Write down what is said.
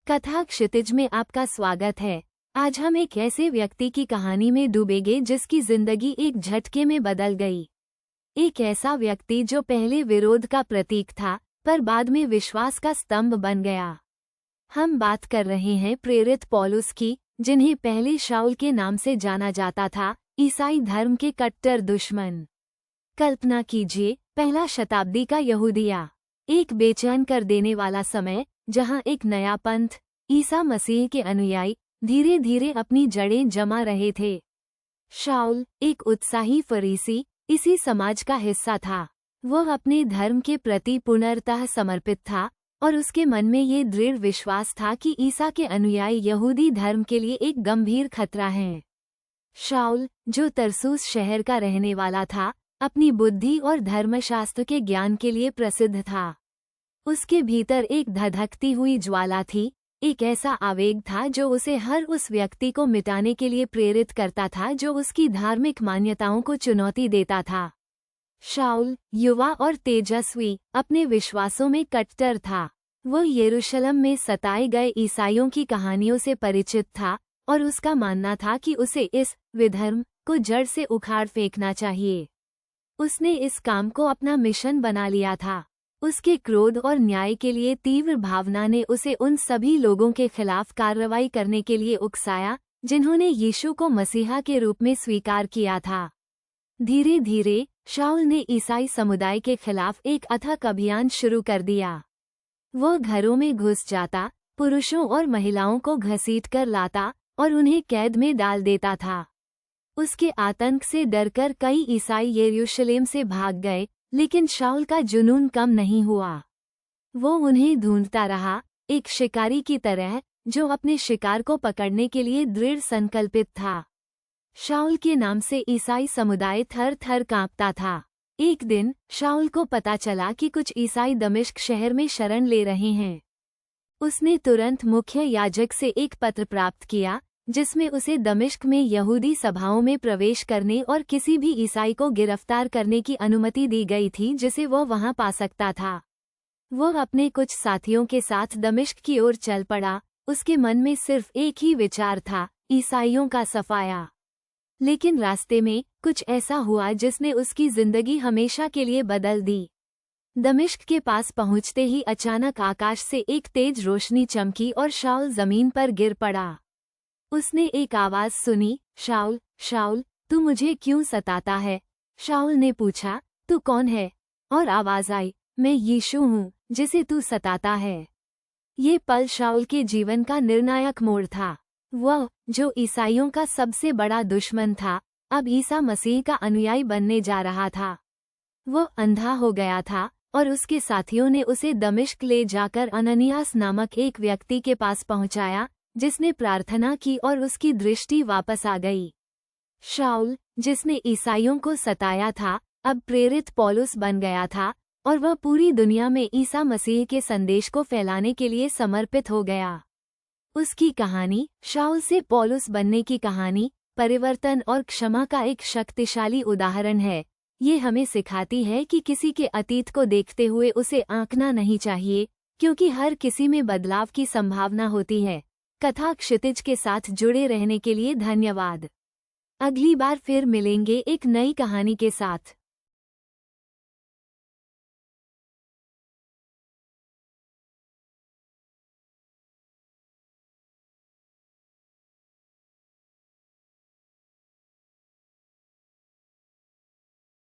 कथा क्षितिज में आपका स्वागत है। आज हम एक ऐसे व्यक्ति की कहानी में डूबेंगे जिसकी जिंदगी एक झटके में बदल गई। एक ऐसा व्यक्ति जो पहले विरोध का प्रतीक था पर बाद में विश्वास का स्तंभ बन गया। हम बात कर रहे हैं प्रेरित पौलुस की, जिन्हें पहले शाऊल के नाम से जाना जाता था, ईसाई धर्म के कट्टर दुश्मन। कल्पना कीजिए, पहला शताब्दी का यहूदिया, एक बेचैन कर देने वाला समय जहां एक नया पंथ, ईसा मसीह के अनुयायी धीरे धीरे अपनी जड़ें जमा रहे थे। शाऊल, एक उत्साही फरीसी, इसी समाज का हिस्सा था। वह अपने धर्म के प्रति पूर्णतः समर्पित था और उसके मन में ये दृढ़ विश्वास था कि ईसा के अनुयायी यहूदी धर्म के लिए एक गंभीर खतरा हैं। शाऊल, जो तरसूस शहर का रहने वाला था, अपनी बुद्धि और धर्मशास्त्र के ज्ञान के लिए प्रसिद्ध था। उसके भीतर एक धधकती हुई ज्वाला थी, एक ऐसा आवेग था जो उसे हर उस व्यक्ति को मिटाने के लिए प्रेरित करता था जो उसकी धार्मिक मान्यताओं को चुनौती देता था। शाऊल, युवा और तेजस्वी, अपने विश्वासों में कट्टर था। वह यरूशलेम में सताए गए ईसाइयों की कहानियों से परिचित था और उसका मानना था कि उसे इस विधर्म को जड़ से उखाड़ फेंकना चाहिए। उसने इस काम को अपना मिशन बना लिया था। उसके क्रोध और न्याय के लिए तीव्र भावना ने उसे उन सभी लोगों के खिलाफ कार्रवाई करने के लिए उकसाया जिन्होंने यीशु को मसीहा के रूप में स्वीकार किया था। धीरे धीरे शाऊल ने ईसाई समुदाय के खिलाफ एक अथक अभियान शुरू कर दिया। वह घरों में घुस जाता, पुरुषों और महिलाओं को घसीट कर लाता और उन्हें कैद में डाल देता था। उसके आतंक से डरकर कई ईसाई यरूशलेम से भाग गए, लेकिन शाऊल का जुनून कम नहीं हुआ। वो उन्हें ढूंढता रहा, एक शिकारी की तरह जो अपने शिकार को पकड़ने के लिए दृढ़ संकल्पित था। शाऊल के नाम से ईसाई समुदाय थर थर कांपता था। एक दिन शाऊल को पता चला कि कुछ ईसाई दमिश्क शहर में शरण ले रहे हैं। उसने तुरंत मुख्य याजक से एक पत्र प्राप्त किया जिसमें उसे दमिश्क में यहूदी सभाओं में प्रवेश करने और किसी भी ईसाई को गिरफ्तार करने की अनुमति दी गई थी जिसे वह वहां पा सकता था। वह अपने कुछ साथियों के साथ दमिश्क की ओर चल पड़ा। उसके मन में सिर्फ एक ही विचार था, ईसाइयों का सफाया। लेकिन रास्ते में कुछ ऐसा हुआ जिसने उसकी जिंदगी हमेशा के लिए बदल दी। दमिश्क के पास पहुंचते ही अचानक आकाश से एक तेज रोशनी चमकी और शाऊल जमीन पर गिर पड़ा। उसने एक आवाज सुनी, शाऊल, शाऊल, तू मुझे क्यों सताता है? शाऊल ने पूछा, तू कौन है? और आवाज आई, मैं यीशु हूँ, जिसे तू सताता है। ये पल शाऊल के जीवन का निर्णायक मोड़ था। वह, जो ईसाइयों का सबसे बड़ा दुश्मन था, अब ईसा मसीह का अनुयायी बनने जा रहा था। वह अंधा हो गया था और उसके साथियों ने उसे दमिश्क ले जाकर अननियास नामक एक व्यक्ति के पास पहुंचाया, जिसने प्रार्थना की और उसकी दृष्टि वापस आ गई। शाऊल, जिसने ईसाइयों को सताया था, अब प्रेरित पौलुस बन गया था और वह पूरी दुनिया में ईसा मसीह के संदेश को फैलाने के लिए समर्पित हो गया। उसकी कहानी, शाऊल से पौलुस बनने की कहानी, परिवर्तन और क्षमा का एक शक्तिशाली उदाहरण है। ये हमें सिखाती है कि किसी के अतीत को देखते हुए उसे आंकना नहीं चाहिए, क्योंकि हर किसी में बदलाव की संभावना होती है। कथा क्षितिज के साथ जुड़े रहने के लिए धन्यवाद। अगली बार फिर मिलेंगे एक नई कहानी के साथ।